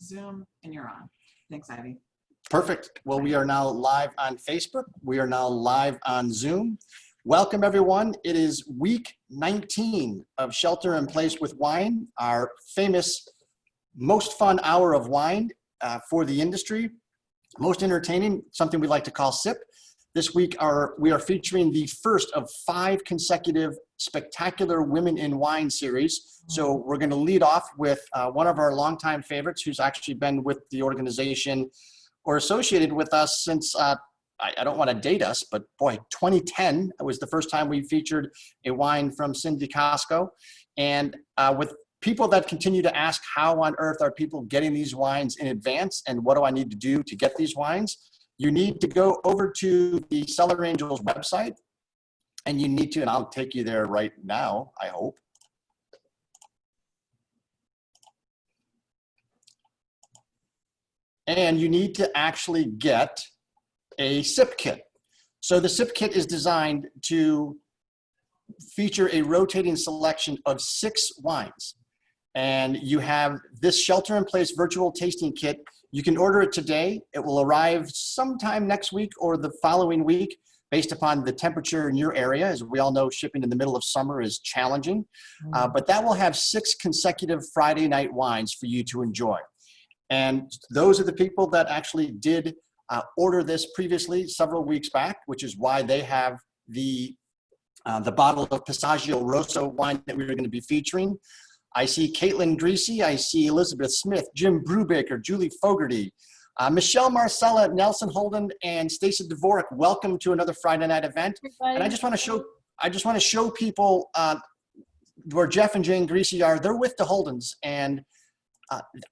Zoom, and you're on. Thanks, Ivy. Perfect. Well, we are now live on Facebook. We are now live on Zoom. Welcome, everyone. It is week 19 of Shelter in Place with Wine, our famous most fun hour of wine for the industry, most entertaining, something we like to call SIP. This week, we are featuring the first of 5 consecutive spectacular Women in Wine series. So we're going to lead off with one of our longtime favorites who's actually been with the organization or associated with us since, I don't want to date us, but boy, 2010 was the first time we featured a wine from Cynthia Cosco. And with people that continue to ask how on earth are people getting these wines in advance and what do I need to do to get these wines, you need to go over to the Cellar Angels website and you need to, and I'll take you there right now, I hope. And you need to actually get a SIP kit. So the SIP kit is designed to feature a rotating selection of 6 wines. And you have this Shelter in Place virtual tasting kit. You can order it today. It will arrive sometime next week or the following week based upon the temperature in your area. As we all know, shipping in the middle of summer is challenging. But that will have 6 consecutive Friday night wines for you to enjoy. And those are the people that actually did order this previously several weeks back, which is why they have the bottle of Passaggio Rosso wine that we're going to be featuring. I see Caitlin Greasy, I see Elizabeth Smith, Jim Brubaker, Julie Fogarty, Michelle Marcella, Nelson Holden, and Stacey Dvorak. Welcome to another Friday night event. And I just want to show people where Jeff and Jane Greasy are. They're with the Holdens, and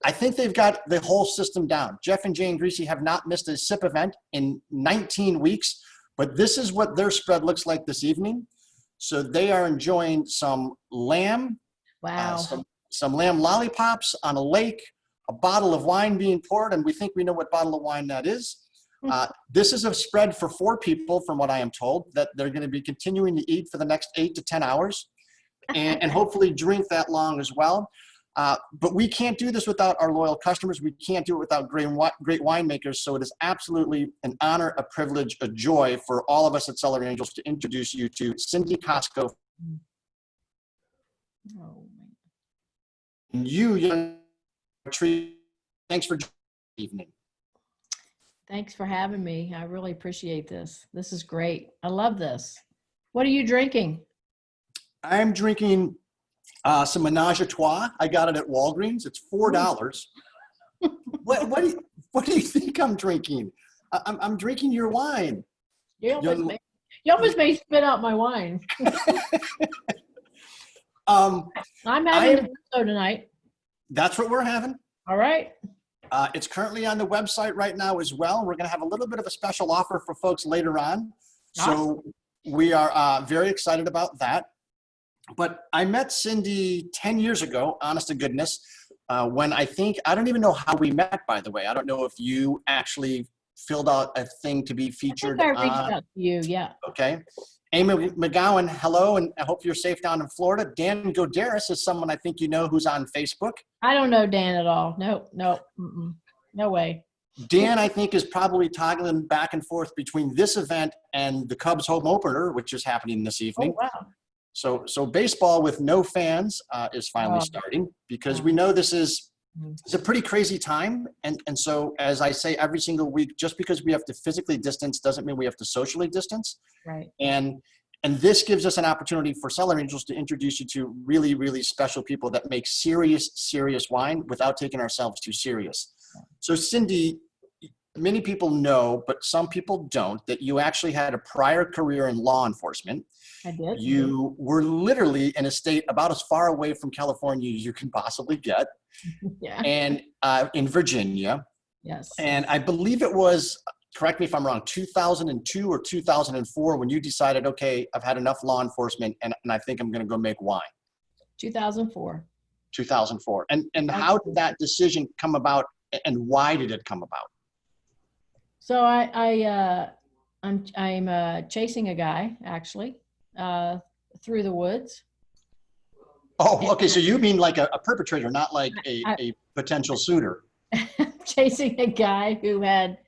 I think they've got the whole system down. Jeff and Jane Greasy have not missed a SIP event in 19 weeks, but this is what their spread looks like this evening. So they are enjoying some lamb, some lamb lollipops on a lake, a bottle of wine being poured, and we think we know what bottle of wine that is. This is a spread for 4 people, from what I am told, that they're going to be continuing to eat for the next 8 to 10 hours and hopefully drink that long as well. But we can't do this without our loyal customers. We can't do it without great winemakers. So it is absolutely an honor, a privilege, a joy for all of us at Cellar Angels to introduce you to Cynthia Cosco. Oh, and you, young tree, thanks for joining this evening. thanks for having me. I really appreciate this. This is great. I love this. What are you drinking? I'm drinking some Menage a Trois. I got it at Walgreens. It's $4. What do you think I'm drinking? I'm drinking your wine. You almost made me spit out my wine. I'm having Rosso tonight. That's what we're having. All right. It's currently on the website right now as well. We're going to have a little bit of a special offer for folks later on. So we are very excited about that. But I met Cindy 10 years ago, honest to goodness, when I don't even know how we met, by the way. I don't know if you actually filled out a thing to be featured. I reached out to you, yeah. Okay. Amy McGowan, hello, and I hope you're safe down in Florida. Dan Godaris is someone I think you know who's on Facebook. I don't know Dan at all. No, no way. Dan, I think, is probably toggling back and forth between this event and the Cubs home opener, which is happening this evening. Oh, wow. So baseball with no fans is finally starting, because we know this is it's a pretty crazy time. And so, as I say every single week, just because we have to physically distance doesn't mean we have to socially distance. Right. And this gives us an opportunity for Cellar Angels to introduce you to really, really special people that make serious, serious wine without taking ourselves too serious. So Cindy, many people know, but some people don't, that you actually had a prior career in law enforcement. I did. You were literally in a state about as far away from California as you can possibly get. Yeah. And in Virginia. Yes. And I believe it was, correct me if I'm wrong, 2002 or 2004 when you decided, okay, I've had enough law enforcement and I think I'm going to go make wine. 2004. 2004. And how did that decision come about, and why did it come about? So I'm chasing a guy, actually, through the woods. Oh, okay. So you mean like a perpetrator, not like I- a potential suitor. chasing a guy who had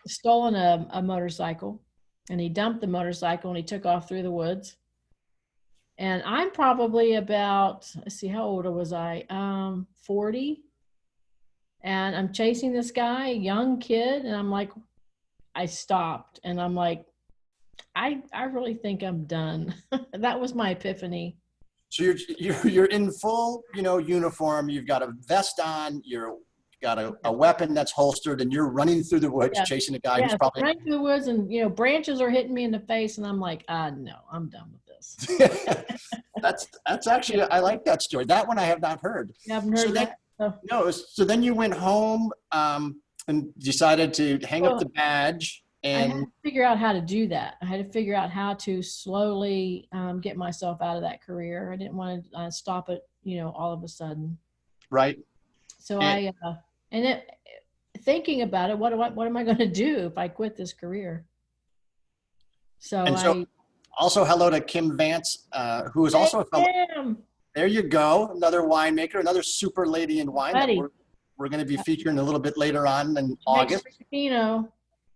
stolen a motorcycle, and he dumped the motorcycle and he took off through the woods. And I'm probably about, let's see, how old was I? 40. And I'm chasing this guy, young kid, and I'm like, I stopped and I'm like, I really think I'm done. That was my epiphany. So you're in full, uniform. You've got a vest on. You've got a weapon that's holstered, and you're running through the woods Yeah. chasing a guy Yeah, who's probably. running through the woods, and branches are hitting me in the face, and I'm like, no, I'm done with this. That's actually, I like that story. That one I have not heard. You haven't heard that? So, No. So then you went home and decided to hang up the badge. I had to And figure out how to do that. I had to figure out how to slowly get myself out of that career. I didn't want to stop it, all of a sudden. right. So And- thinking about it, what am I going to do if I quit this career? And so also hello to Kim Vance, who is also a fellow. Kim. There you go. Another winemaker, another super lady in wine that Buddy. we're going to be featuring a little bit later on in Makes August. great Pinot.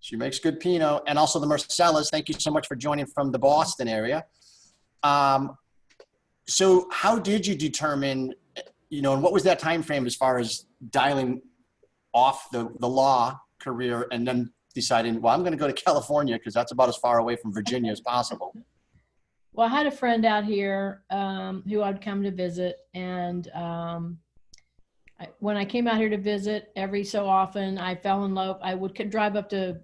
She makes good Pinot, and also the Marcellas. Thank you so much for joining from the Boston area. So how did you determine, and what was that time frame as far as dialing off the law career and then deciding, well, I'm going to go to California because that's about as far away from Virginia as possible? Well, I had a friend out here who I'd come to visit, and when I came out here to visit, every so often I fell in love. I would drive up to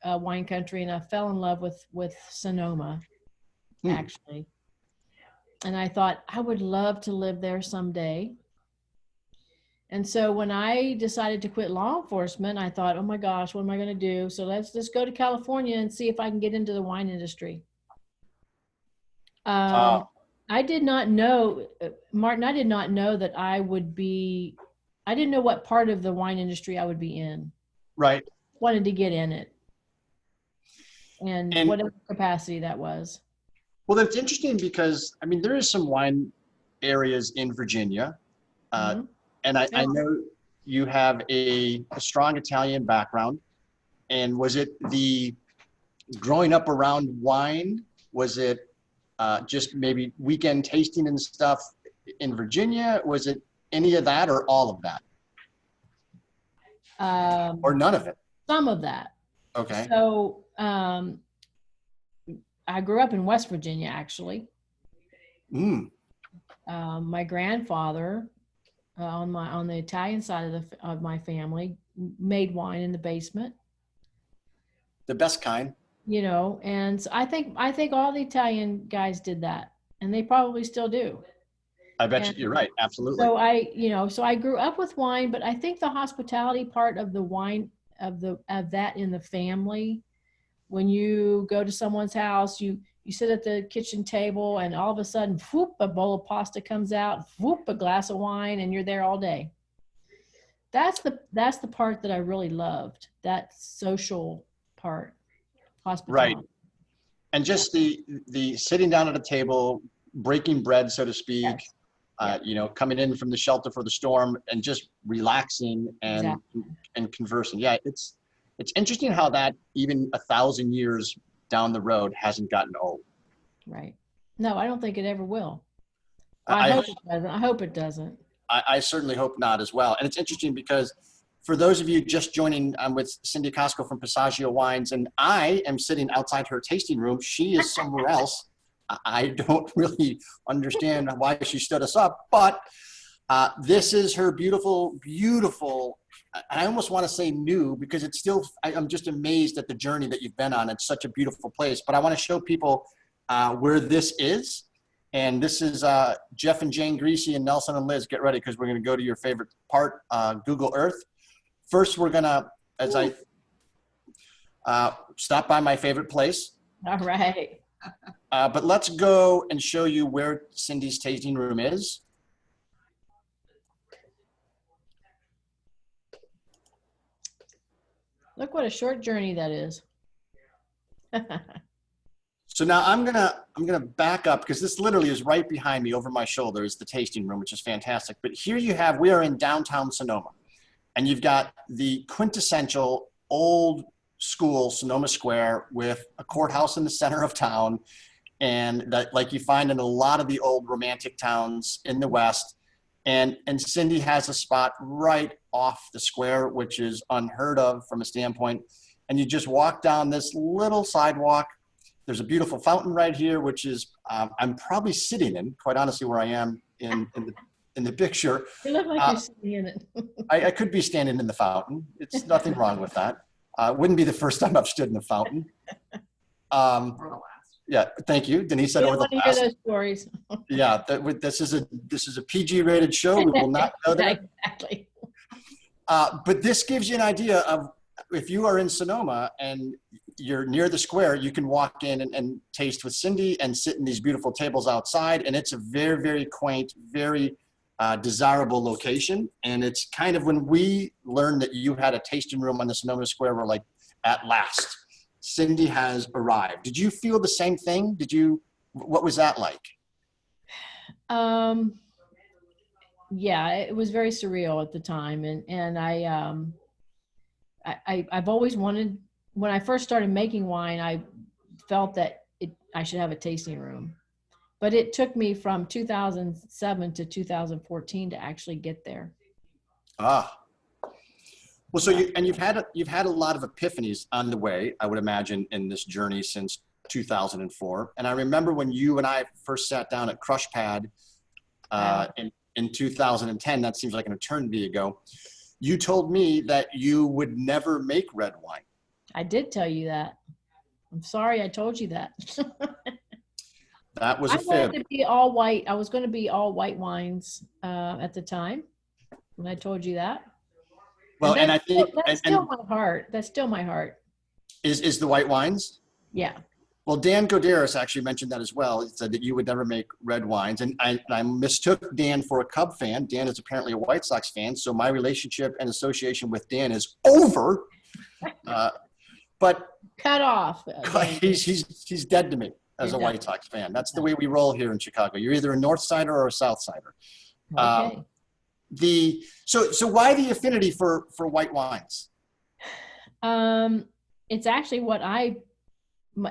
wine country, and I fell in love with Sonoma, actually. And I thought I would love to live there someday. And so when I decided to quit law enforcement, I thought, oh my gosh, what am I going to do? So let's just go to California and see if I can get into the wine industry. I did not know, Martin, I did not know that I didn't know what part of the wine industry I would be in. Right. Wanted to get in it. And whatever capacity that was. Well, that's interesting because, there is some wine areas in Virginia. And I know you have a strong Italian background. And was it the growing up around wine? Was it just maybe weekend tasting and stuff in Virginia? Was it any of that or all of that? Or none of it? Some of that. Okay. So I grew up in West Virginia, actually. My grandfather on the Italian side of my family made wine in the basement. The best kind. And I think all the Italian guys did that, and they probably still do. I bet you're right. Absolutely. So I grew up with wine, but I think the hospitality part of the wine of that in the family, when you go to someone's house, you sit at the kitchen table, and all of a sudden, whoop, a bowl of pasta comes out, whoop, a glass of wine, and you're there all day. That's the part that I really loved, that social part, hospitality. Right. And just the sitting down at a table, breaking bread, so to speak, Yes. coming in from the shelter for the storm and just relaxing and conversing. Yeah, it's interesting how that even 1,000 years down the road hasn't gotten old. Right. No, I don't think it ever will. I hope it doesn't. I hope it doesn't. I certainly hope not as well. And it's interesting because for those of you just joining, I'm with Cynthia Cosco from Passaggio Wines, and I am sitting outside her tasting room. She is somewhere else. I don't really understand why she stood us up, but this is her beautiful, beautiful, I almost want to say new because it's still, I'm just amazed at the journey that you've been on. It's such a beautiful place, but I want to show people where this is. And this is Jeff and Jane Greasy and Nelson and Liz. Get ready because we're going to go to your favorite part, Google Earth. First, we're going to, as I stop by my favorite place. All right. But let's go and show you where Cindy's tasting room is. Look what a short journey that is. So now I'm gonna back up because this literally is right behind me over my shoulder is the tasting room, which is fantastic. But here we are in downtown Sonoma, and you've got the quintessential old school Sonoma Square with a courthouse in the center of town, and that like you find in a lot of the old romantic towns in the West. And Cindy has a spot right off the square, which is unheard of from a standpoint. And you just walk down this little sidewalk. There's a beautiful fountain right here, which is I'm probably sitting in, quite honestly, where I am in the picture. You look like you're sitting in it. I could be standing in the fountain. It's nothing wrong with that. Wouldn't be the first time I've stood in the fountain. Or the last. Yeah, thank you. Denise said We over don't the want to hear last. those stories. Yeah, this is a PG rated show. We will not go there. Exactly. But this gives you an idea of if you are in Sonoma and you're near the square, you can walk in and taste with Cindy and sit in these beautiful tables outside. And it's a very, very quaint, very desirable location. And it's kind of when we learned that you had a tasting room on the Sonoma Square, we're like, at last, Cindy has arrived. Did you feel the same thing? What was that like? Yeah, it was very surreal at the time. And I've always wanted, when I first started making wine, I felt that I should have a tasting room, but it took me from 2007 to 2014 to actually get there. Well, so you've had a lot of epiphanies on the way, I would imagine, in this journey since 2004. And I remember when you and I first sat down at Crush Pad in 2010. That seems like an eternity ago. You told me that you would never make red wine. I did tell you that. I'm sorry I told you that. That was a I fib. wanted to be all white. I was going to be all white wines at the time when I told you that. Well, and I think that's still my heart. That's still my heart. Is the white wines? Yeah. Well, Dan Godaris actually mentioned that as well. He said that you would never make red wines. And I mistook Dan for a Cub fan. Dan is apparently a White Sox fan. So my relationship and association with Dan is over. But Cut off. he's dead to me as a White Sox fan. That's the way we roll here in Chicago. You're either a North Sider or a South Sider. Okay. So why the affinity for white wines? It's actually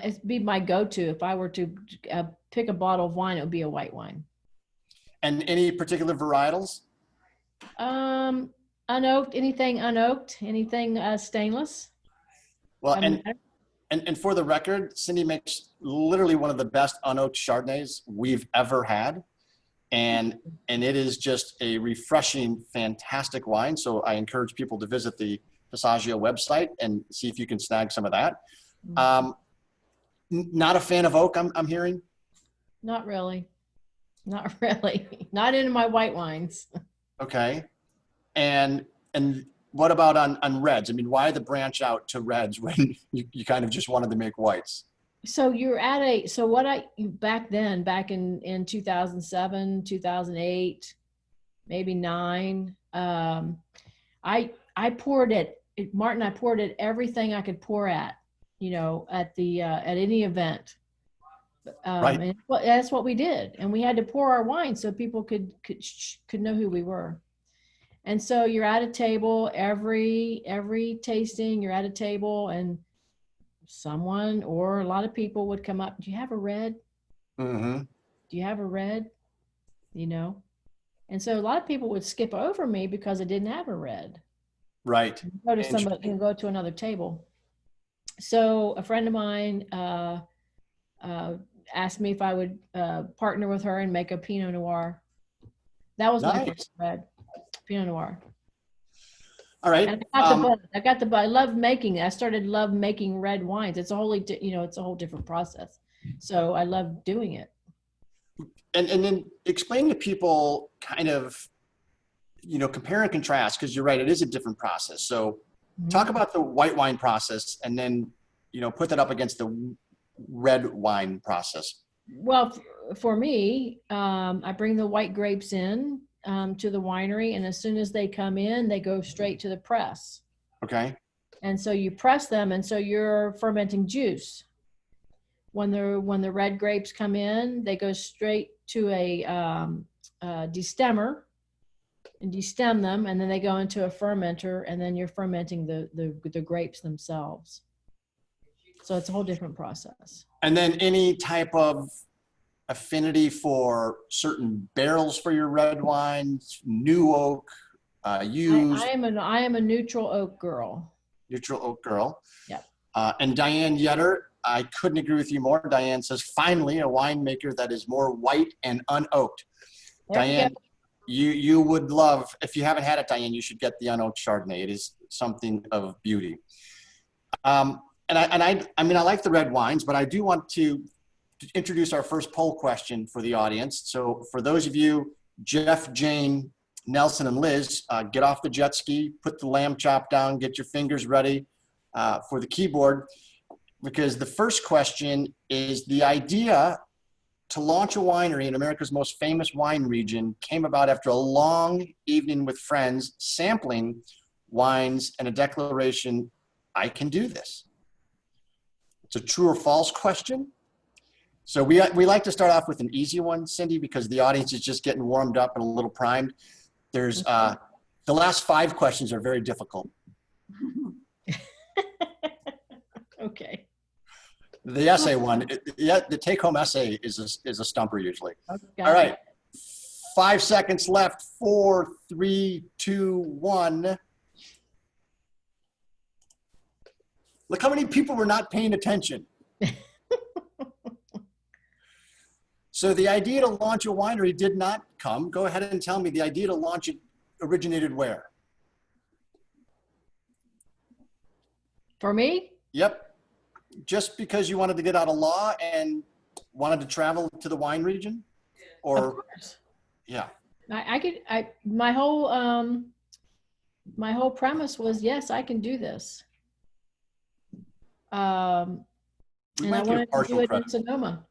it'd be my go-to. If I were to pick a bottle of wine, it would be a white wine. And any particular varietals? Unoaked, anything unoaked, anything stainless. Well, and for the record, Cindy makes literally one of the best unoaked Chardonnays we've ever had. And it is just a refreshing, fantastic wine. So I encourage people to visit the Passaggio website and see if you can snag some of that. Not a fan of oak, I'm hearing? Not really. Not really. Not into my white wines. Okay. And what about on reds? I mean, why the branch out to reds when you kind of just wanted to make whites? So back in 2007, 2008, maybe 9, I poured it, Martin, I poured it everything I could pour at any event. Right. And that's what we did. And we had to pour our wine so people could know who we were. And so you're at a table, every tasting, you're at a table and someone or a lot of people would come up. Do you have a red? Mm-hmm. Do you have a red? And so a lot of people would skip over me because I didn't have a red. Right. Go to somebody and go to another table. So a friend of mine asked me if I would partner with her and make a Pinot Noir. That was my first red, Pinot Noir. All right. And I got the bug. I love making it. I started love making red wines. It's a it's a whole different process. So I love doing it. And then explain to people kind of, compare and contrast, because you're right, it is a different process. So talk about the white wine process and then, put that up against the red wine process. Well, for me, I bring the white grapes in to the winery, and as soon as they come in, they go straight to the press. Okay. And so you press them, and so you're fermenting juice. when the red grapes come in, they go straight to a destemmer and destem them, and then they go into a fermenter, and then you're fermenting the grapes themselves. So it's a whole different process. And then any type of affinity for certain barrels for your red wines, new oak, used. I am a neutral oak girl. Neutral oak girl. Yep. And Diane Yetter, I couldn't agree with you more. Diane says, finally, a winemaker that is more white and unoaked. Diane, you would love, if you haven't had it, Diane, you should get the unoaked Chardonnay. It is something of beauty. I mean, I like the red wines, but I do want to introduce our first poll question for the audience. So for those of you, Jeff, Jane, Nelson, and Liz, get off the jet ski, put the lamb chop down, get your fingers ready for the keyboard, because the first question is: the idea to launch a winery in America's most famous wine region came about after a long evening with friends, sampling wines, and a declaration, I can do this. It's a true or false question. So we like to start off with an easy one, Cindy, because the audience is just getting warmed up and a little primed. There's the last 5 questions are very difficult. Okay. The essay one, the take-home essay is a stumper usually. Okay. All right, 5 seconds left. 4, 3, 2, 1. Look how many people were not paying attention. So the idea to launch a winery did not come. Go ahead and tell me, the idea to launch it originated where? For me? Yep. Just because you wanted to get out of law and wanted to travel to the wine region? Or, of course. Yeah. My whole premise was, yes, I can do this. And I wanted to do it in Sonoma.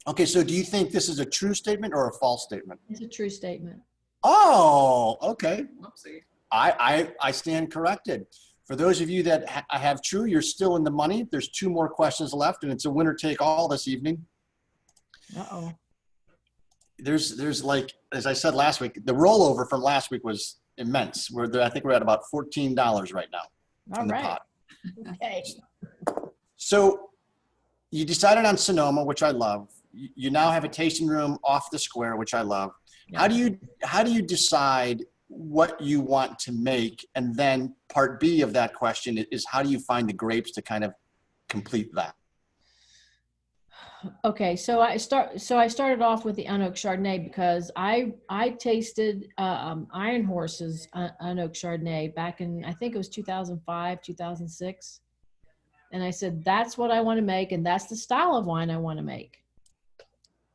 Okay, so do you think this is a true statement or a false statement? It's a true statement. Oh, okay. Whoopsie. I stand corrected. For those of you that have true, you're still in the money. There's 2 more questions left, and it's a winner take all this evening. Uh-oh. There's like, as I said last week, the rollover from last week was immense. I think we're at about $14 right now in the pot. Okay. So you decided on Sonoma, which I love. You now have a tasting room off the square, which I love. Yeah. How do you decide what you want to make? And then part B of that question is, how do you find the grapes to kind of complete that? Okay, so I started off with the unoaked Chardonnay because I tasted Iron Horse's unoaked Chardonnay back in, I think it was 2005, 2006. And I said, that's what I want to make, and that's the style of wine I want to make.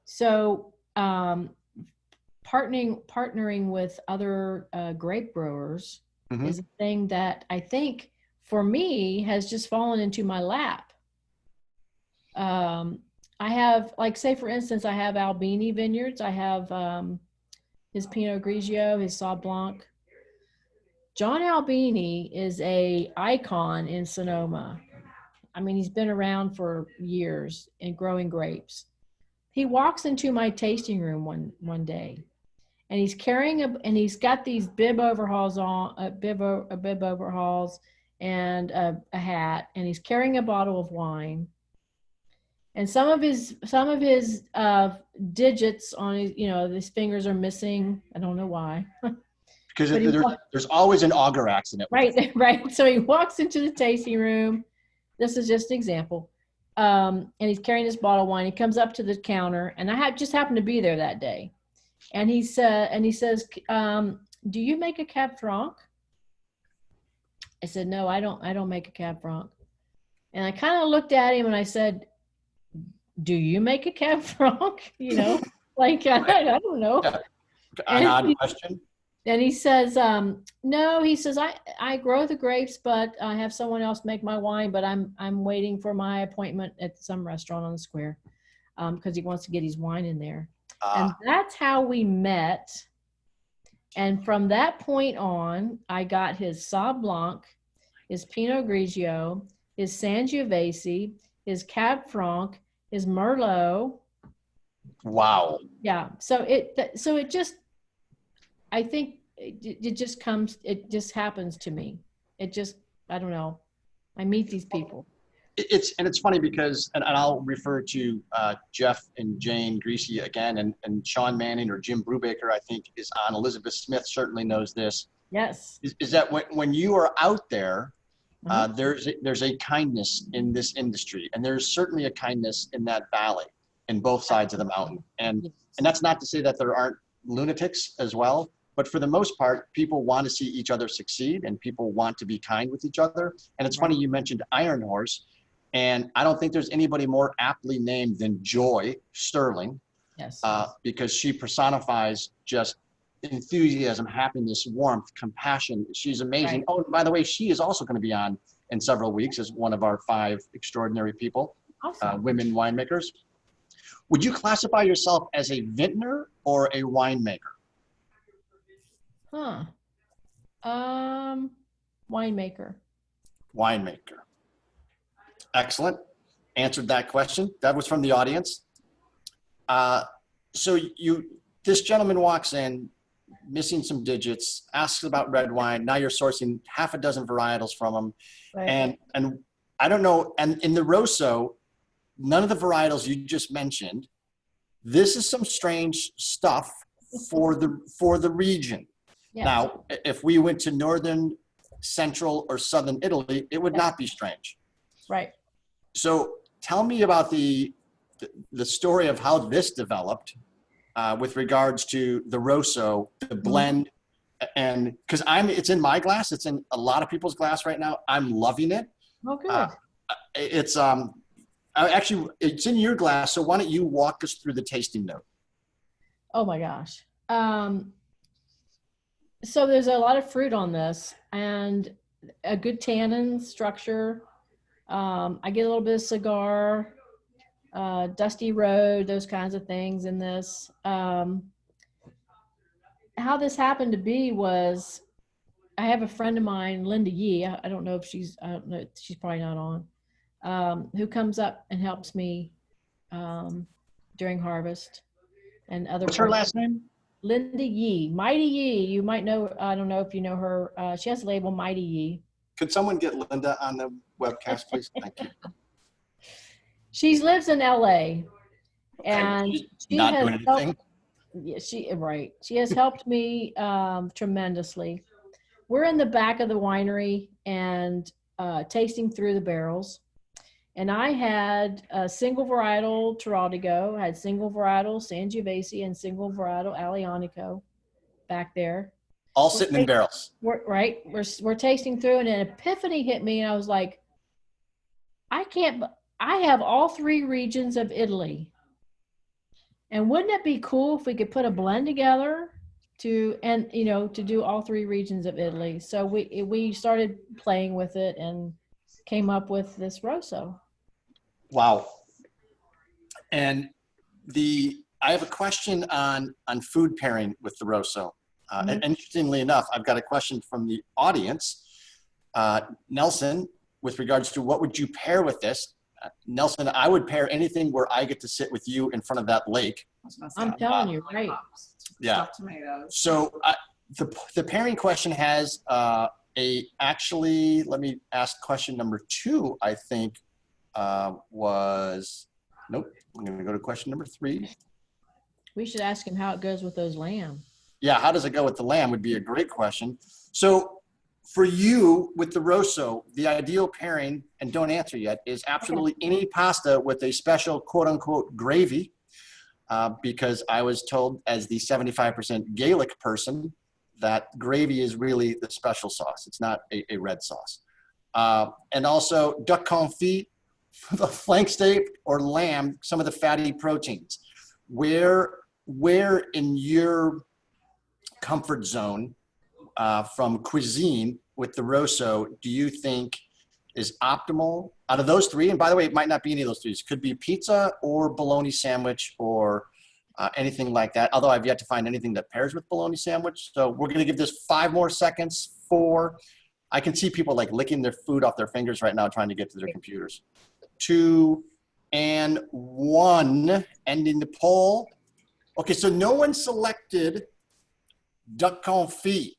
So partnering with other grape growers is a thing that I think for me has just fallen into my lap. I have, like, say for instance, I have Albini vineyards. I have his Pinot Grigio, his Sauv Blanc. John Albini is a icon in Sonoma. I mean, he's been around for years and growing grapes. He walks into my tasting room one day, and he's carrying and he's got these bib overhauls on, bib overhauls and a hat, and he's carrying a bottle of wine. And some of his digits on his, his fingers are missing. I don't know why. Because there's always an auger accident. Right. So he walks into the tasting room. This is just an example. And he's carrying this bottle of wine. He comes up to the counter, and I just happened to be there that day. And he says, "Do you make a Cab Franc?" I said, "No, I don't make a Cab Franc." And I kind of looked at him and I said, "Do you make a Cab Franc?" Like, I don't know. Yeah. An odd question. And he says, "No," he says, I grow the grapes, but I have someone else make my wine, but I'm waiting for my appointment at some restaurant on the square because he wants to get his wine in there." And that's how we met. And from that point on, I got his Sauv Blanc, his Pinot Grigio, his Sangiovese, his Cab Franc, his Merlot. Wow. Yeah. So it just, I think it just happens to me. It just, I don't know. I meet these people. It's funny because, and I'll refer to Jeff and Jane Greasy again, and Sean Manning or Jim Brubaker, I think, is on. Elizabeth Smith certainly knows this. Yes. Is that when you are out there, Uh-huh. there's a kindness in this industry, and there's certainly a kindness in that valley, in both sides of the mountain. And that's not to say that there aren't lunatics as well, but for the most part, people want to see each other succeed, and people want to be kind with each other. And it's funny you mentioned Iron Horse, and I don't think there's anybody more aptly named than Joy Sterling, Yes. because she personifies just enthusiasm, happiness, warmth, compassion. She's amazing. Right. Oh, and by the way, she is also going to be on in several weeks as one of our 5 extraordinary people, Awesome. women winemakers. Would you classify yourself as a vintner or a winemaker? Huh. Winemaker. Winemaker. Excellent. Answered that question. That was from the audience. So this gentleman walks in, missing some digits, asks about red wine. Now you're sourcing half a dozen varietals from him. Right. And I don't know, and in the Rosso, none of the varietals you just mentioned, this is some strange stuff for the region. Yes. Now, if we went to northern, central, or southern Italy, it would not be strange. Right. So tell me about the story of how this developed with regards to the Rosso, the blend, and because it's in my glass, it's in a lot of people's glass right now. I'm loving it. Oh, good. Actually, it's in your glass. So why don't you walk us through the tasting note? Oh my gosh. So there's a lot of fruit on this and a good tannin structure. I get a little bit of cigar, dusty road, those kinds of things in this. How this happened to be was I have a friend of mine, Linda Yee. I don't know if she's probably not on, who comes up and helps me during harvest and other. What's her last name? Linda Yee, Mighty Yee. You might know, I don't know if you know her. She has a label, Mighty Yee. Could someone get Linda on the webcast, please? Thank you. She lives in LA, and She's she not has doing anything. Yeah, she has helped me tremendously. We're in the back of the winery and tasting through the barrels. And I had a single varietal Terraldigo, I had single varietal Sangiovese, and single varietal Aglianico back there. All sitting in barrels. We're tasting through, and an epiphany hit me, and I was like, I have all 3 regions of Italy. And wouldn't it be cool if we could put a blend together to do all 3 regions of Italy? So we started playing with it and came up with this Rosso. Wow. And I have a question on food pairing with the Rosso. And interestingly enough, I've got a question from the audience. Nelson, with regards to what would you pair with this? Nelson, I would pair anything where I get to sit with you in front of that lake. I'm telling you, right? Yeah. Tomatoes. So So the pairing question has actually, let me ask question number 2, I think was, nope, I'm going to go to question number 3. We should ask him how it goes with those lamb. Yeah, how does it go with the lamb would be a great question. So for you with the Rosso, the ideal pairing, and don't answer yet, is absolutely any pasta with a special quote unquote gravy, because I was told as the 75% Gaelic person that gravy is really the special sauce. It's not a red sauce. And also duck confit, the flank steak, or lamb, some of the fatty proteins. Where in your comfort zone from cuisine with the Rosso do you think is optimal out of those 3? And by the way, it might not be any of those 3. It could be pizza or bologna sandwich or anything like that. Although I've yet to find anything that pairs with bologna sandwich. So we're going to give this 5 more seconds. 4. I can see people like licking their food off their fingers right now trying to get to their computers. 2, and 1, ending the poll. Okay, so no one selected duck confit.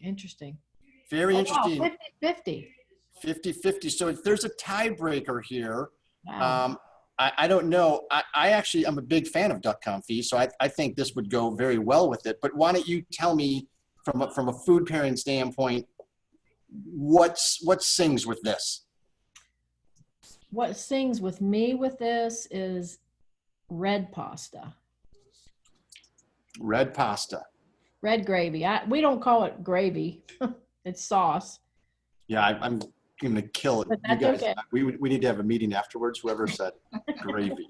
Interesting. Very Oh, interesting. wow, 50-50. 50-50. So if there's a tiebreaker here, Wow. I don't know. I actually am a big fan of duck confit, so I think this would go very well with it. But why don't you tell me from a food pairing standpoint, what sings with this? What sings with me with this is red pasta, Red pasta. red gravy. We don't call it gravy. It's sauce. Yeah, I'm going to kill it. But You that's guys, okay. we need to have a meeting afterwards, whoever said gravy.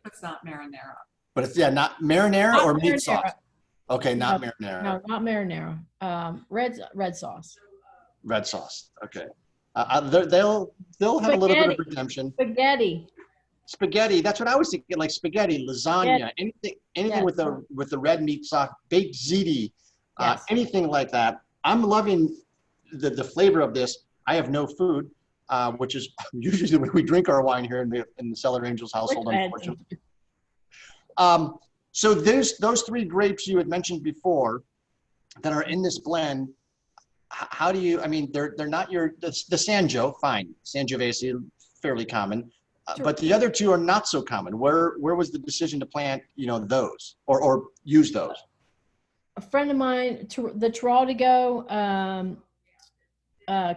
It's not marinara. But it's, yeah, not marinara Not or meat marinara. sauce. Okay, not No, marinara. No, not marinara. Red sauce. Red sauce. Okay. They'll have a little bit of redemption. Spaghetti. Spaghetti. That's what I was thinking. Like spaghetti, lasagna, anything Yes. with the red meat sauce, baked ziti, Yes. anything like that. I'm loving the flavor of this. I have no food, which is usually the way we drink our wine here in the Cellar Angels household, unfortunately. So those 3 grapes you had mentioned before that are in this blend. How do you? I mean, they're not the Sanjo, fine. Sangiovese, fairly common, Sure. but the other 2 are not so common. Where was the decision to plant, those or use those? A friend of mine, the Terraldigo,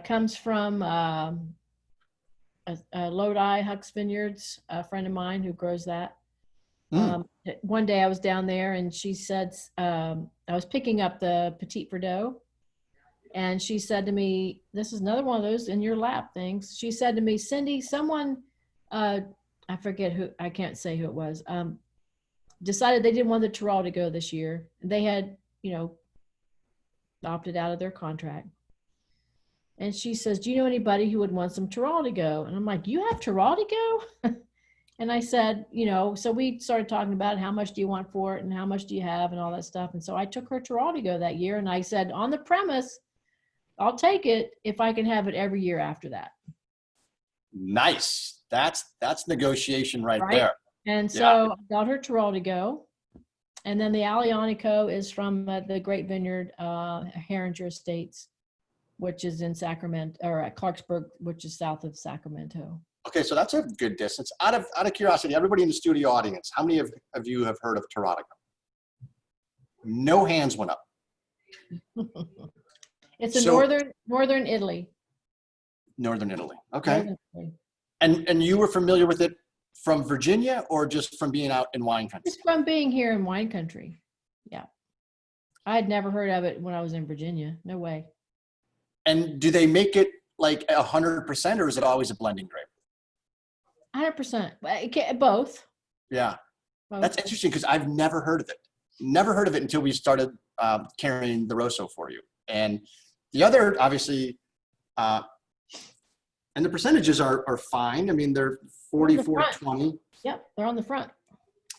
comes from Lodi Huck's Vineyards. A friend of mine who grows that. One day I was down there and she said, I was picking up the Petit Verdot. And she said to me, this is another one of those in your lap things. She said to me, Cindy, someone, I forget who, I can't say who it was, decided they didn't want the Terraldigo this year. They had, opted out of their contract. And she says, do you know anybody who would want some Terraldigo? And I'm like, you have Terraldigo? And I said, so we started talking about how much do you want for it and how much do you have and all that stuff. And so I took her Terraldigo that year and I said, on the premise, I'll take it if I can have it every year after that. Nice. That's negotiation right there. And so I got her Terraldigo. And then the Alianico is from the Great Vineyard, Herringer Estates, which is in Sacramento, or at Clarksburg, which is south of Sacramento. Okay, so that's a good distance. Out of curiosity, everybody in the studio audience, how many of you have heard of Terraldigo? No hands went up. It's in northern Italy. Northern Italy. Okay. Northern Italy. And you were familiar with it from Virginia or just from being out in wine country? Just from being here in wine country. Yeah. I had never heard of it when I was in Virginia. No way. And do they make it like 100% or is it always a blending grape? 100%. Both. Yeah. Both. That's interesting because I've never heard of it. Never heard of it until we started carrying the Rosso for you. And the other, obviously, and the percentages are fine. I mean, they're 44-20. Yep, they're on the front.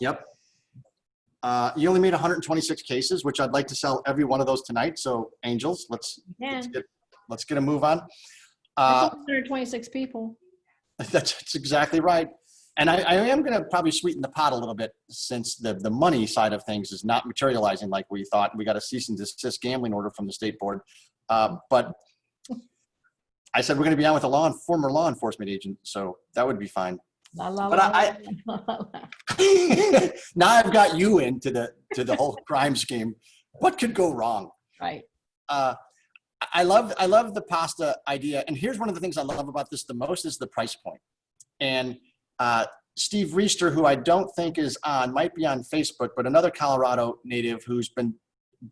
Yep. You only made 126 cases, which I'd like to sell every one of those tonight. So, Angels, let's get a move on. 126 people. That's exactly right. And I am going to probably sweeten the pot a little bit since the money side of things is not materializing like we thought. We got a cease and desist gambling order from the state board. But I said we're going to be on with a former law enforcement agent, so that would be fine. Now I've got you into the whole crime scheme. What could go wrong? Right. I love the pasta idea, and here's one of the things I love about this the most is the price point. And Steve Reister, who I don't think is on, might be on Facebook, but another Colorado native who's been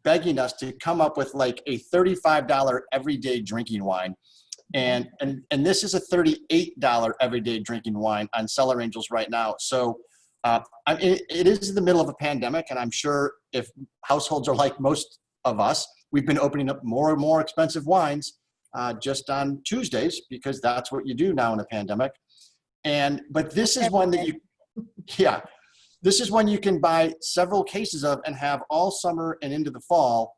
begging us to come up with like a $35 everyday drinking wine. And this is a $38 everyday drinking wine on Cellar Angels right now. So it is the middle of a pandemic, and I'm sure if households are like most of us, we've been opening up more and more expensive wines just on Tuesdays because that's what you do now in a pandemic. But this is one that this is one you can buy several cases of and have all summer and into the fall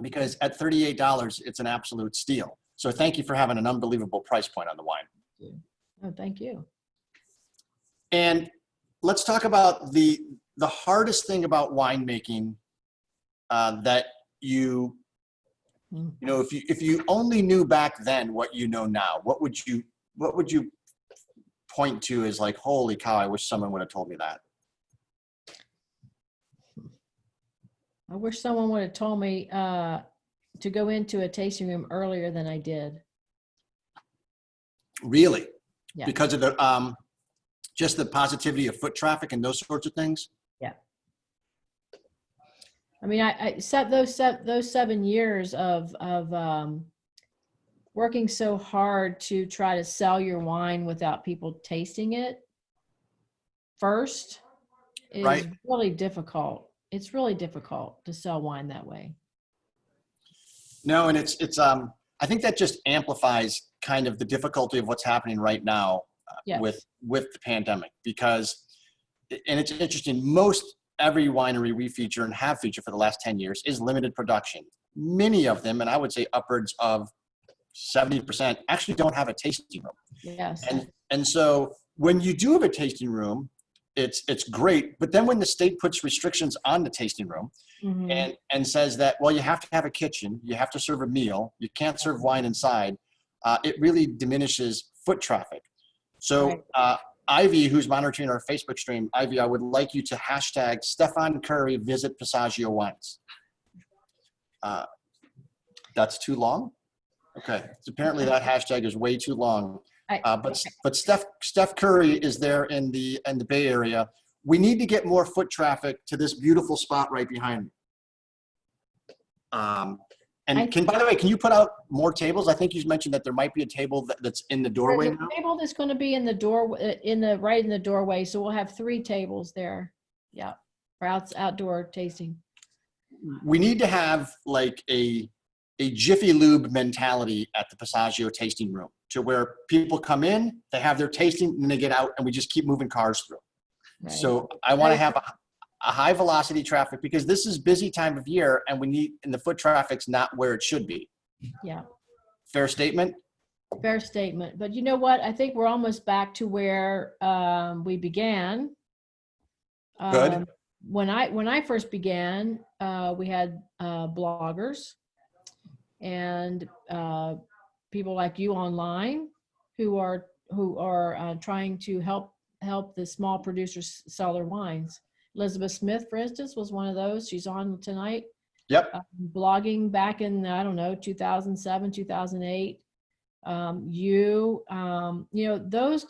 because at $38, it's an absolute steal. So thank you for having an unbelievable price point on the wine. Oh, thank you. And let's talk about the hardest thing about winemaking that you know, if you only knew back then what you know now, what would you point to as like, holy cow, I wish someone would have told me that? I wish someone would have told me to go into a tasting room earlier than I did. Really? Yeah. Because of the just the positivity of foot traffic and those sorts of things? Yeah. I mean, I set those 7 years of working so hard to try to sell your wine without people tasting it first is Right. really difficult. It's really difficult to sell wine that way. No, and it's I think that just amplifies kind of the difficulty of what's happening right now Yes. with the pandemic, because, and it's interesting, most every winery we feature and have featured for the last 10 years is limited production. Many of them, and I would say upwards of 70%, actually don't have a tasting room. Yes. And so when you do have a tasting room, it's great. But then when the state puts restrictions on the tasting room Mhm. and says that, well, you have to have a kitchen, you have to serve a meal, you can't serve wine inside, it really diminishes foot traffic. So Ivy, who's monitoring our Facebook stream, Ivy, I would like you to hashtag Stefan Curry visit Passaggio wines. That's too long? Okay, so apparently that hashtag is way too long. But Steph Curry is there in the Bay Area. We need to get more foot traffic to this beautiful spot right behind me. By the way, can you put out more tables? I think you mentioned that there might be a table that's in the doorway There's now. a table that's going to be in the door, right in the doorway. So we'll have 3 tables there. Yeah, for outdoor tasting. We need to have like a Jiffy Lube mentality at the Passaggio tasting room, to where people come in, they have their tasting, and they get out, and we just keep moving cars through. Right. So I want to have a high velocity traffic, because this is busy time of year, and the foot traffic's not where it should be. Yeah. Fair statement? Fair statement. But you know what? I think we're almost back to where we began. Good. When I first began, we had bloggers and people like you online who are trying to help the small producers sell their wines. Elizabeth Smith, for instance, was one of those. She's on tonight. Yep. Blogging back in, I don't know, 2007, 2008. You know, those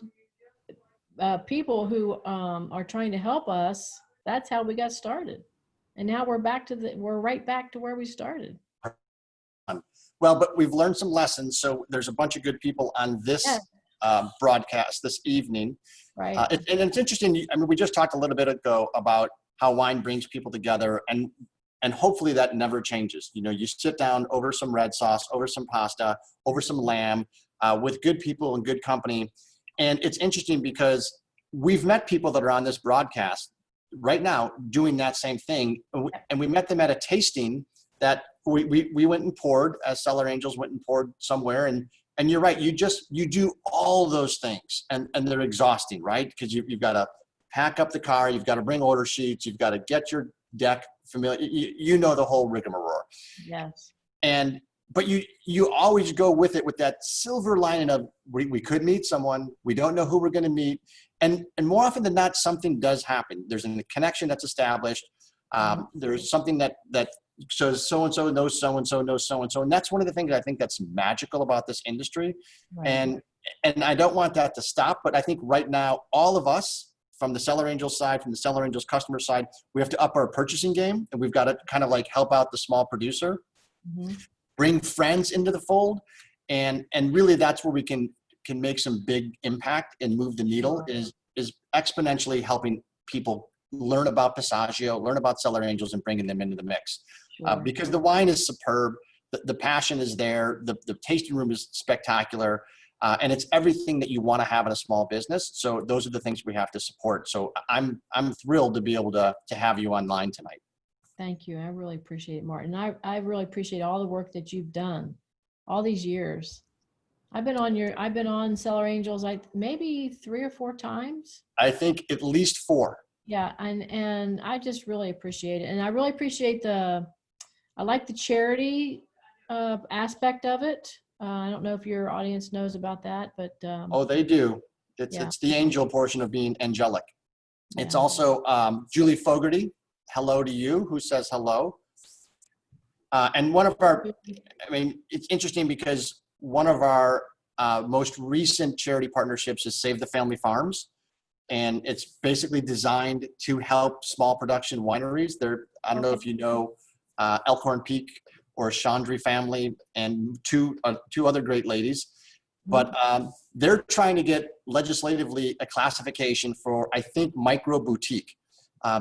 people who are trying to help us, that's how we got started. And now we're right back to where we started. Well, but we've learned some lessons. So there's a bunch of good people on this broadcast this evening. Right. And it's interesting. I mean, we just talked a little bit ago about how wine brings people together, and hopefully that never changes. You know, you sit down over some red sauce, over some pasta, over some lamb, with good people and good company. And it's interesting because we've met people that are on this broadcast right now doing that same thing. And we met them at a tasting that we went and poured, as Cellar Angels went and poured somewhere. And you're right, you do all those things, and they're exhausting, right? Because you've got to pack up the car, you've got to bring order sheets, you've got to get your deck familiar, you know the whole rigmarole. Yes. But you always go with it with that silver lining of we could meet someone, we don't know who we're going to meet, and more often than not, something does happen. There's a connection that's established. There's something that so-and-so knows so-and-so knows so-and-so. And that's one of the things I think that's magical about this industry. Right. And I don't want that to stop, but I think right now, all of us from the Cellar Angels side, from the Cellar Angels customer side, we have to up our purchasing game, and we've got to kind of like help out the small producer, bring friends into the fold. And really that's where we can make some big impact and move the needle, is exponentially helping people learn about Passaggio, learn about Cellar Angels, and bringing them into the mix. Because the wine is superb, the passion is there, the tasting room is spectacular, and it's everything that you want to have in a small business. So those are the things we have to support. So I'm thrilled to be able to have you online tonight. Thank you. I really appreciate it, Martin. I really appreciate all the work that you've done all these years. I've been on Cellar Angels maybe 3 or 4 times. I think at least 4. Yeah, and I just really appreciate it. And I really appreciate I like the charity aspect of it. I don't know if your audience knows about that, but Oh, they do. yeah. It's the angel portion of being angelic. It's Yeah. also Julie Fogarty, hello to you, who says hello. And one of our, I mean, it's interesting because one of our most recent charity partnerships is Save the Family Farms. And it's basically designed to help small production wineries. I don't know if you know Elkhorn Peak or Chandri family and two other great ladies, but they're trying to get legislatively a classification for, I think, micro boutique,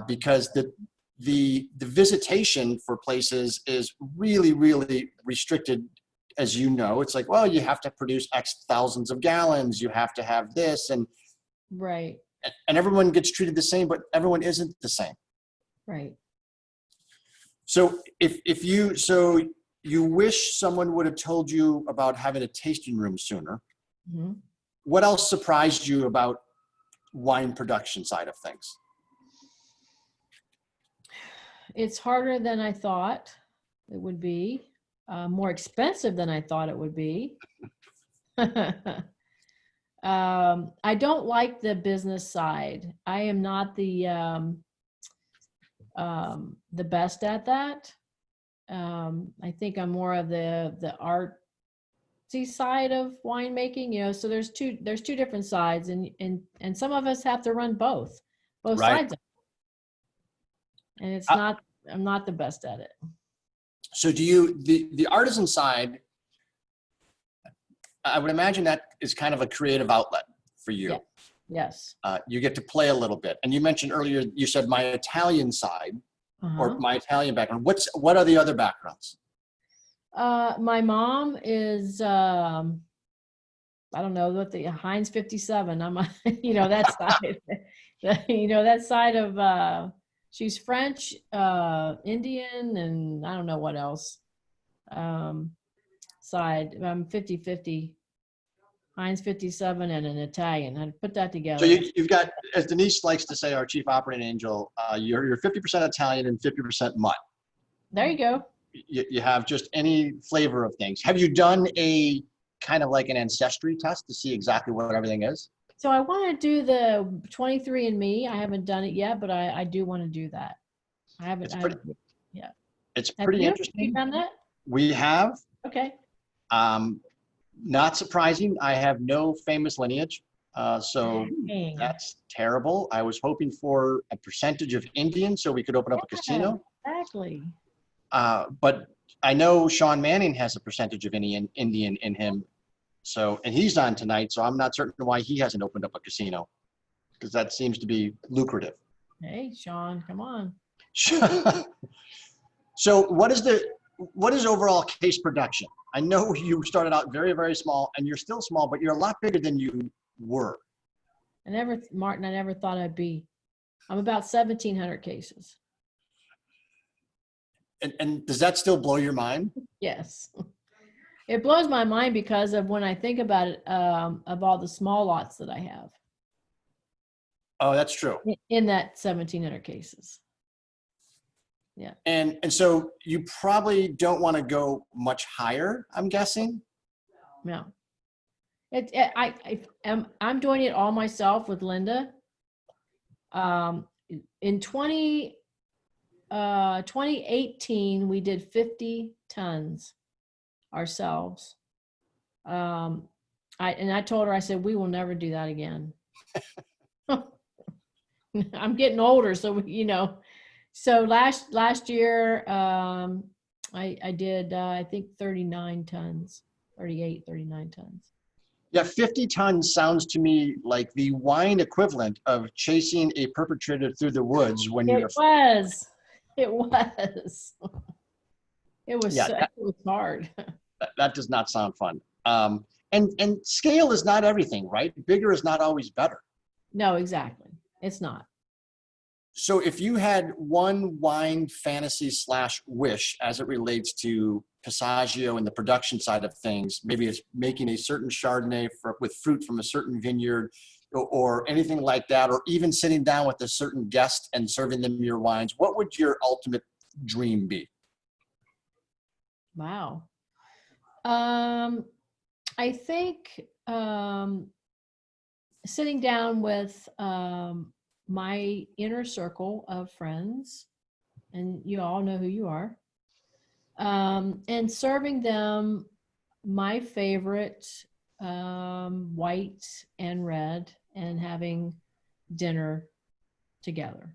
because the visitation for places is really, really restricted. As you know, it's like, well, you have to produce X thousands of gallons, you have to have this, and Right. And everyone gets treated the same, but everyone isn't the same. Right. So if you wish someone would have told you about having a tasting room sooner. Mm-hmm. What else surprised you about wine production side of things? It's harder than I thought it would be, more expensive than I thought it would be. I don't like the business side. I am not the best at that. I think I'm more of the artsy side of winemaking, you know, so there's two different sides, and some of us have to run both Right. sides of it. And I'm not the best at it. So do you, the artisan side, I would imagine that is kind of a creative outlet for you. Yeah. Yes. You get to play a little bit. And you mentioned earlier, you said my Italian side or my Italian background. What are the other backgrounds? My mom is, I don't know what the Heinz 57. I'm, you know, that side, you know, that side of, she's French, Indian, and I don't know what else. Side. I'm 50-50. Heinz 57 and an Italian. I'd put that together. So you've got, as Denise likes to say, our chief operating angel, you're 50% Italian and 50% mutt. There you go. You have just any flavor of things. Have you done a kind of like an ancestry test to see exactly what everything is? So I want to do the 23andMe. I haven't done it yet, but I do want to do that. I haven't. Yeah. It's pretty interesting. Have you done that? We have. Okay. Not surprising. I have no famous lineage. So that's terrible. I was hoping for a percentage of Indian so we could open up a casino. Exactly. But I know Sean Manning has a percentage of Indian in him. So, and he's on tonight, so I'm not certain why he hasn't opened up a casino, because that seems to be lucrative. Hey, Sean, come on. So what is overall case production? I know you started out very, very small, and you're still small, but you're a lot bigger than you were. Martin, I never thought I'd be. I'm about 1,700 cases. And does that still blow your mind? Yes. It blows my mind because of when I think about it, of all the small lots that I have. Oh, that's true. In that 1,700 cases. Yeah. And so you probably don't want to go much higher, I'm guessing. No. I'm doing it all myself with Linda. In 2018, we did 50 tons ourselves. I told her, I said, we will never do that again. I'm getting older, so you know. So last year, I did I think 39 tons, 39 tons. Yeah, 50 tons sounds to me like the wine equivalent of chasing a perpetrator through the woods when you're. It was. Yeah, it was hard. That does not sound fun. And scale is not everything, right? Bigger is not always better. No, exactly. It's not. So if you had one wine fantasy / wish as it relates to Passaggio and the production side of things, maybe it's making a certain Chardonnay with fruit from a certain vineyard or anything like that, or even sitting down with a certain guest and serving them your wines, what would your ultimate dream be? Wow. I think sitting down with my inner circle of friends, and you all know who you are, and serving them my favorite white and red, and having dinner together.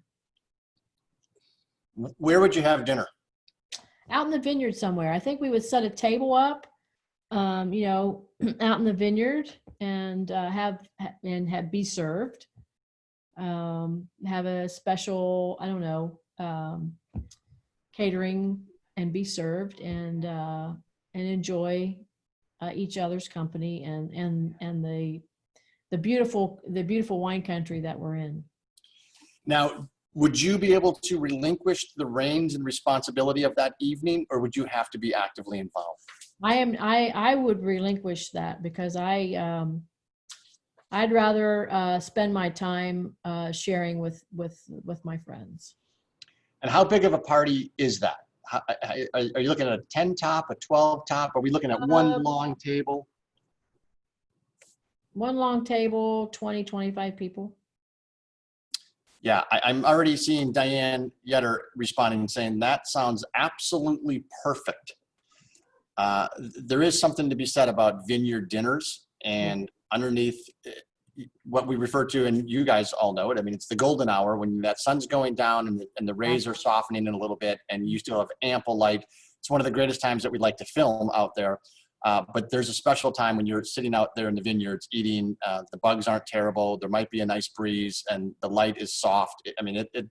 Where would you have dinner? Out in the vineyard somewhere. I think we would set a table up, out in the vineyard, and have be served. Have a special, I don't know, catering, and be served, and enjoy each other's company, and the beautiful wine country that we're in. Now, would you be able to relinquish the reins and responsibility of that evening, or would you have to be actively involved? I would relinquish that, because I'd rather spend my time sharing with my friends. And how big of a party is that? Are you looking at a 10 top, a 12 top? Are we looking at one long table? One long table, 20, 25 people. Yeah, I'm already seeing Diane Yetter responding and saying, that sounds absolutely perfect. There is something to be said about vineyard dinners, and underneath what we refer to, and you guys all know it, I mean, it's the golden hour when that sun's going down and the rays are softening in a little bit and you still have ample light. It's one of the greatest times that we'd like to film out there. But there's a special time when you're sitting out there in the vineyards eating, the bugs aren't terrible, there might be a nice breeze, and the light is soft. I mean, it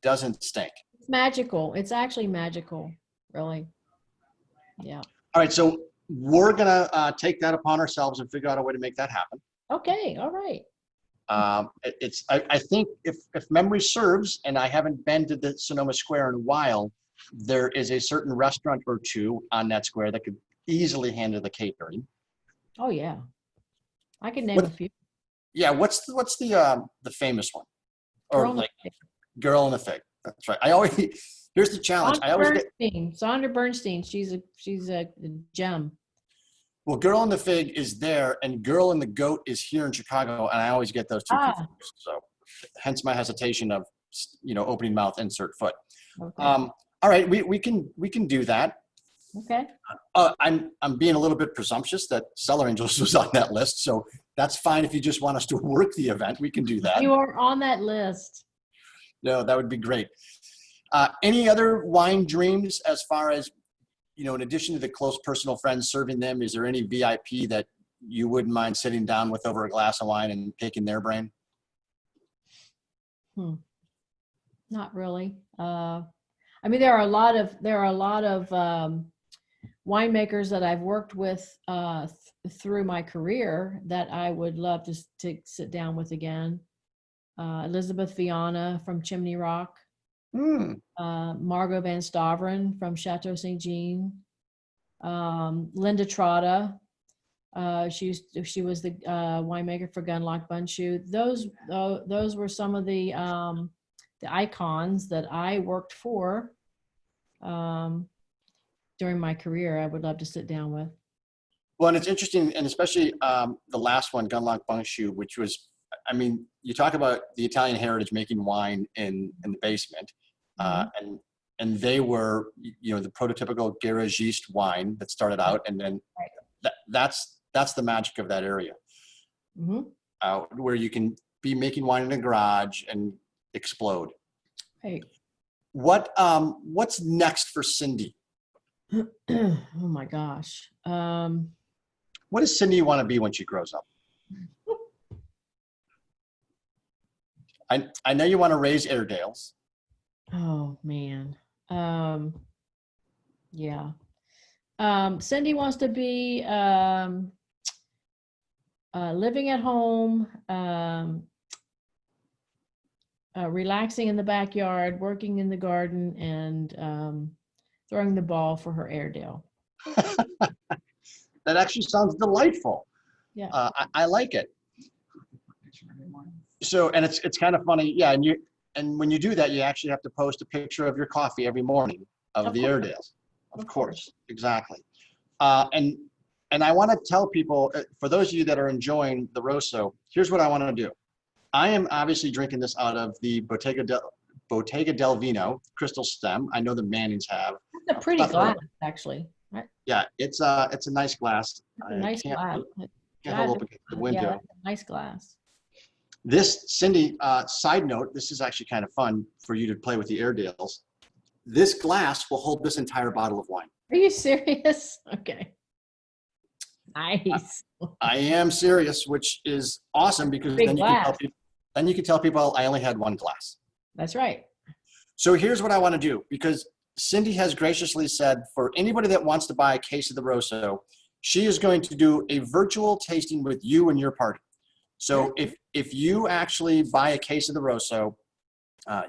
doesn't stink. It's magical. It's actually magical, really. Yeah. All right, so we're gonna take that upon ourselves and figure out a way to make that happen. Okay, all right. I think if memory serves, and I haven't been to the Sonoma Square in a while, there is a certain restaurant or two on that square that could easily handle the catering. Oh yeah, I can name a few. Yeah, what's the famous one? Or like Girl in the Fig. That's right. I always here's the challenge. Sandra Bernstein. She's a gem. Well, Girl in the Fig is there, and Girl in the Goat is here in Chicago, and I always get those two confused. So, hence my hesitation of opening mouth, insert foot. Okay. All right, we can do that. Okay. I'm being a little bit presumptuous that Cellar Angels was on that list, so that's fine if you just want us to work the event. We can do that. You are on that list. No, that would be great. Any other wine dreams as far as, in addition to the close personal friends serving them, is there any VIP that you wouldn't mind sitting down with over a glass of wine and picking their brain? Not really. I mean, there are a lot of winemakers that I've worked with through my career that I would love to sit down with again. Elizabeth Viana from Chimney Rock. Margot Van Staveren from Chateau St. Jean. Linda Trotta. She was the winemaker for Gunlock Bundschuh. Those were some of the icons that I worked for during my career. I would love to sit down with. Well, and it's interesting, and especially the last one, Gunlock Bundschuh, which was, I mean, you talk about the Italian heritage making wine in the basement, and they were, the prototypical garagiste wine that started out, and then that's the magic of that area, where you can be making wine in a garage and explode. Hey, what's next for Cindy? Oh my gosh. What does Cindy want to be when she grows up? I know you want to raise Airedales. Oh man. Yeah. Cindy wants to be living at home, relaxing in the backyard, working in the garden, and throwing the ball for her Airedale. That actually sounds delightful. Yeah. I like it. So, and it's kind of funny, yeah. And when you do that, you actually have to post a picture of your coffee every morning of the Airedales. Of course, exactly. And I want to tell people, for those of you that are enjoying the Rosso, here's what I want to do. I am obviously drinking this out of the Bottega del Vino crystal stem. I know the Mannings have. It's a pretty glass, actually. Right? Yeah, it's a nice glass. It's a nice glass. Can't hold open the window. Yeah, nice glass. This, Cindy, side note, this is actually kind of fun for you to play with the Airedales. This glass will hold this entire bottle of wine. Are you serious? Okay. Nice. I am serious, which is awesome because then you can tell people I only had one glass. That's right. So here's what I want to do, because Cindy has graciously said for anybody that wants to buy a case of the Rosso, she is going to do a virtual tasting with you and your party. So if you actually buy a case of the Rosso,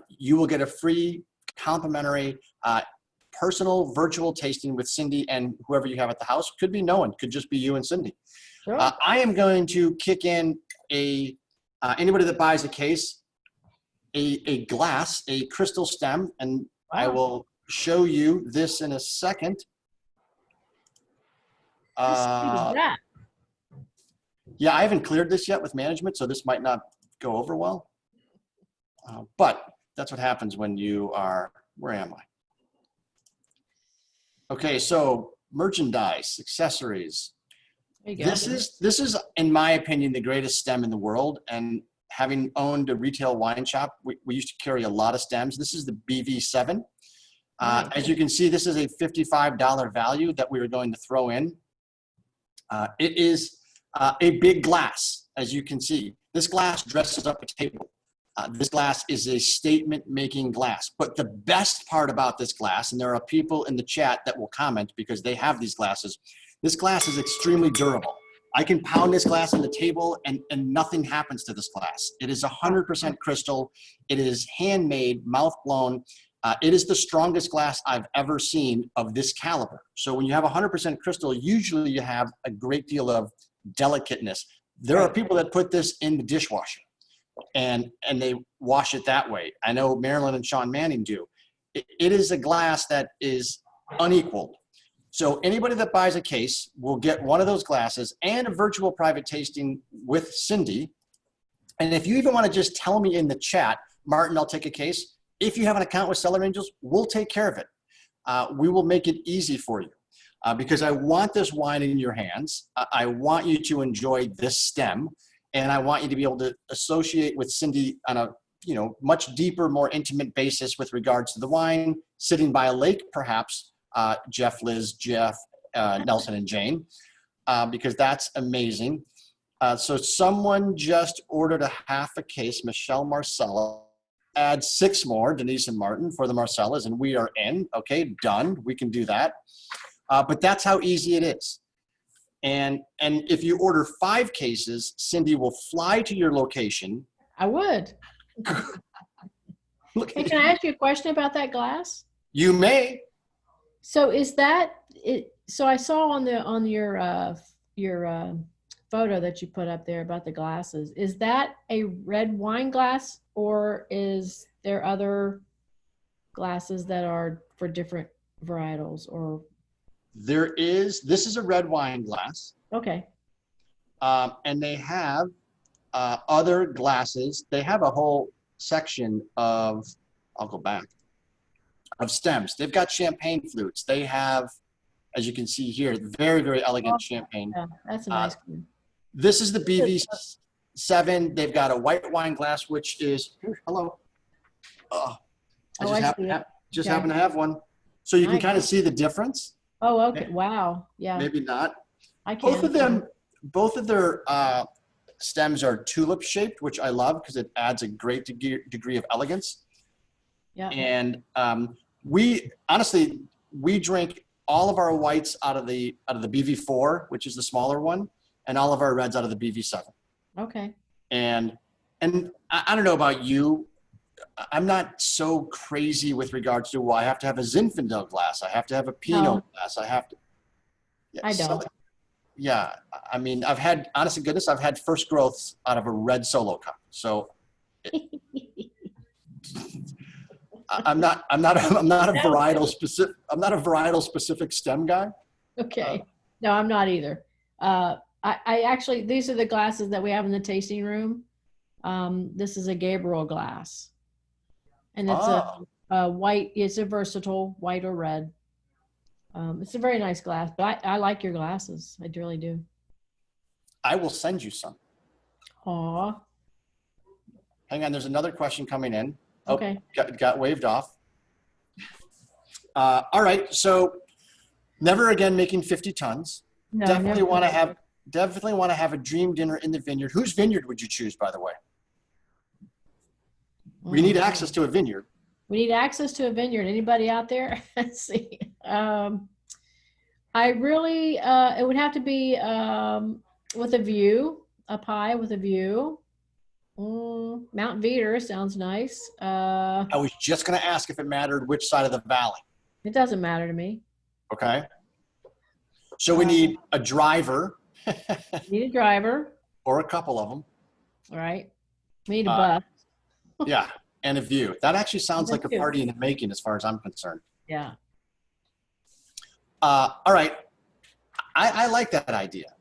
you will get a free complimentary personal virtual tasting with Cindy and whoever you have at the house. Could be no one, could just be you and Cindy. Sure. I am going to kick in anybody that buys a case, a glass, a crystal stem, and Wow. I will show you this in a second. How sweet is that? Yeah, I haven't cleared this yet with management, so this might not go over well. But that's what happens when you are, where am I? Okay, so merchandise, accessories. There you go. This is, in my opinion, the greatest stem in the world. And having owned a retail wine shop, we used to carry a lot of stems. This is the BV7. Nice. As you can see, this is a $55 value that we are going to throw in. It is a big glass, as you can see. This glass dresses up a table. This glass is a statement-making glass. But the best part about this glass, and there are people in the chat that will comment because they have these glasses, this glass is extremely durable. I can pound this glass on the table and nothing happens to this glass. It is 100% crystal. It is handmade, mouth-blown. It is the strongest glass I've ever seen of this caliber. So when you have 100% crystal, usually you have a great deal of delicateness. There are people that put this in the dishwasher and they wash it that way. I know Marilyn and Sean Manning do. It is a glass that is unequaled. So anybody that buys a case will get one of those glasses and a virtual private tasting with Cindy. And if you even want to just tell me in the chat, Martin, I'll take a case. If you have an account with Cellar Angels, we'll take care of it. We will make it easy for you because I want this wine in your hands. I want you to enjoy this stem, and I want you to be able to associate with Cindy on a much deeper, more intimate basis with regards to the wine, sitting by a lake, perhaps. Jeff, Liz, Jeff, Nelson, and Jane, because that's amazing. So someone just ordered a half a case, Michelle Marcella. Add 6 more, Denise and Martin, for the Marcellas, and we are in. Okay, done. We can do that. But that's how easy it is. And if you order 5 cases, Cindy will fly to your location. I would. Hey, can I ask you a question about that glass? You may. So is that it? So I saw on your photo that you put up there about the glasses. Is that a red wine glass, or is there other glasses that are for different varietals? Or there is. This is a red wine glass. Okay. And they have other glasses. They have a whole section of. I'll go back. Of stems. They've got champagne flutes. They have, as you can see here, very, very elegant champagne. Yeah, that's a nice one. This is the BV7. They've got a white wine glass, which is, hello. I just happen to have one. So you can kind of see the difference. Oh, okay. Wow. Yeah. Maybe not. I can. Both of their stems are tulip shaped, which I love because it adds a great degree of elegance. Yeah. And we drink all of our whites out of the BV4, which is the smaller one, and all of our reds out of the BV7. Okay. And I don't know about you, I'm not so crazy with regards to, well, I have to have a Zinfandel glass. I have to have a Pinot No. glass. I have to. Yeah, I don't. Yeah. I mean, I've had, honest to goodness, I've had first growths out of a red Solo cup. So I'm not a varietal specific stem guy. Okay. No, I'm not either. I actually, these are the glasses that we have in the tasting room. This is a Gabriel glass. And it's a white, it's a versatile white or red. It's a very nice glass, but I like your glasses. I really do. I will send you some. Aw. Hang on, there's another question coming in. Oh, Okay. got waved off. All right, so never again making 50 tons. No, Definitely never. want to have a dream dinner in the vineyard. Whose vineyard would you choose, by the way? We need access to a vineyard. We need access to a vineyard. Anybody out there? Let's see. I really, it would have to be with a view, up high with a view. Mount Veeder sounds nice. I was just going to ask if it mattered which side of the valley. It doesn't matter to me. Okay. So we need a driver. Need a driver. Or a couple of them. All right. We need a bus. Yeah. And a view. That actually sounds like a view. party in the making as far as I'm concerned. Yeah. All right. I like that idea.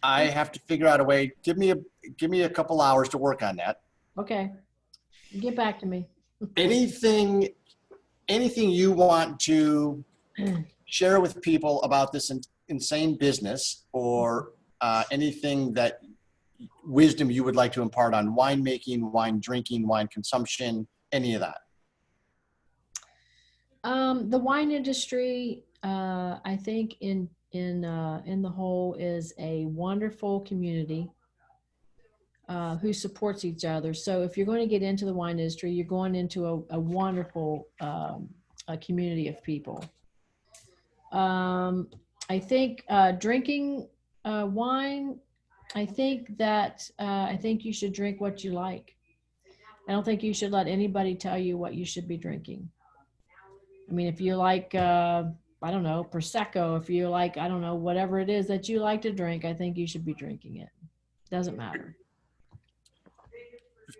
I have to figure out a way. Give me a couple hours to work on that. Okay. Get back to me. Anything you want to share with people about this insane business, or anything that wisdom you would like to impart on winemaking, wine drinking, wine consumption, any of that? The wine industry, I think in the whole is a wonderful community who supports each other. So if you're going to get into the wine industry, you're going into a wonderful a community of people. I think drinking wine, I think you should drink what you like. I don't think you should let anybody tell you what you should be drinking. I mean, if you like, I don't know, Prosecco, if you like, I don't know, whatever it is that you like to drink, I think you should be drinking it. Doesn't matter.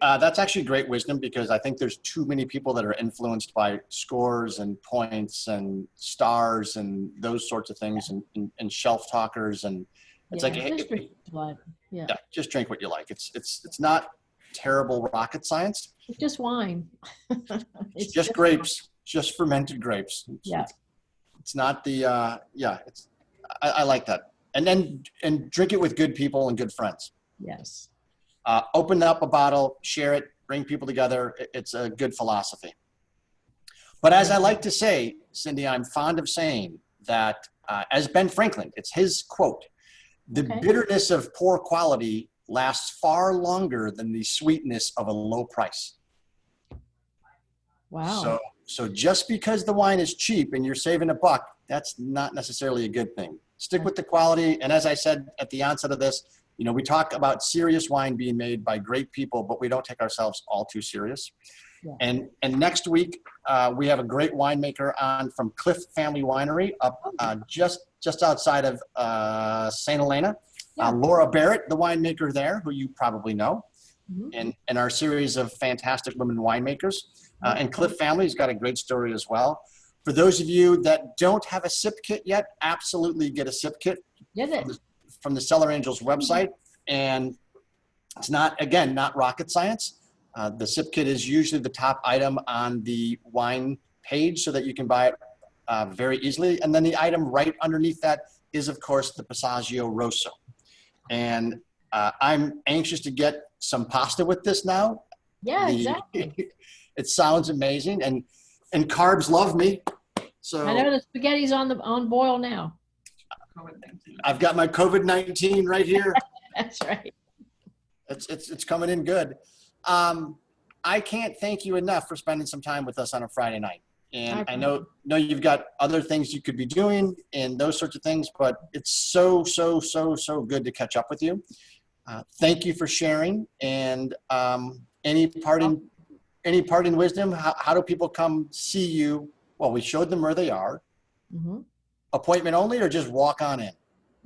That's actually great wisdom, because I think there's too many people that are influenced by scores and points and stars and those sorts of things, and shelf talkers. And it's like, hey, just drink what you like. Yeah. Yeah, just drink what you like. It's not terrible rocket science. It's just wine. It's just grapes, just fermented grapes. Yeah. It's not the, I like that. And drink it with good people and good friends. Yes. Open up a bottle, share it, bring people together. It's a good philosophy. But as I like to say, Cindy, I'm fond of saying that, as Ben Franklin, it's his quote, the bitterness of poor quality lasts far longer than the sweetness of a low price. Wow. So just because the wine is cheap and you're saving $1, that's not necessarily a good thing. Stick with the quality. And as I said at the onset of this, we talk about serious wine being made by great people, but we don't take ourselves all too serious. Yeah. And next week, we have a great winemaker on from Cliff Family Winery up just outside of St. Helena. Yeah. Laura Barrett, the winemaker there, who you probably know, in our series of fantastic women winemakers. And Cliff Family's got a great story as well. For those of you that don't have a sip kit yet, absolutely get a sip kit from the Cellar Angels website. And it's not rocket science. The sip kit is usually the top item on the wine page so that you can buy it very easily. And then the item right underneath that is, of course, the Passaggio Rosso. And I'm anxious to get some pasta with this now. Yeah, exactly. It sounds amazing. And carbs love me. So I know the spaghetti's on boil now. I've got my COVID-19 right here. That's right. It's coming in good. I can't thank you enough for spending some time with us on a Friday night. And I know you've got other things you could be doing and those sorts of things, but it's so good to catch up with you. Thank you for sharing. And any parting any parting wisdom? How do people come see you? Well, we showed them where they are. Mm-hmm. Appointment only, or just walk on in?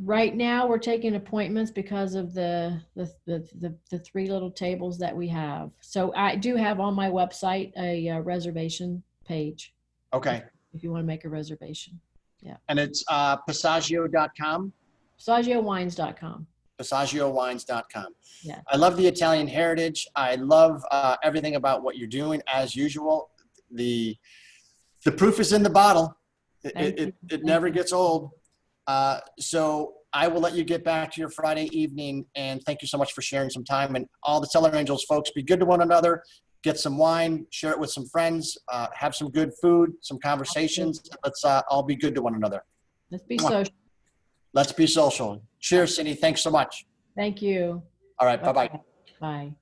Right now, we're taking appointments because of the 3 little tables that we have. So I do have on my website a reservation page. Okay. If you want to make a reservation. Yeah. And it's passaggio.com? PassaggioWines.com. PassaggioWines.com. Yeah. I love the Italian heritage. I love everything about what you're doing as usual. The proof is in the bottle. It never gets old. So I will let you get back to your Friday evening, and thank you so much for sharing some time. And all the Cellar Angels folks, be good to one another, get some wine, share it with some friends, have some good food, some conversations. Let's all be good to one another. Let's be social. Let's be social. Cheers, Cindy. Thanks so much. Thank you. All right. Bye-bye. Bye.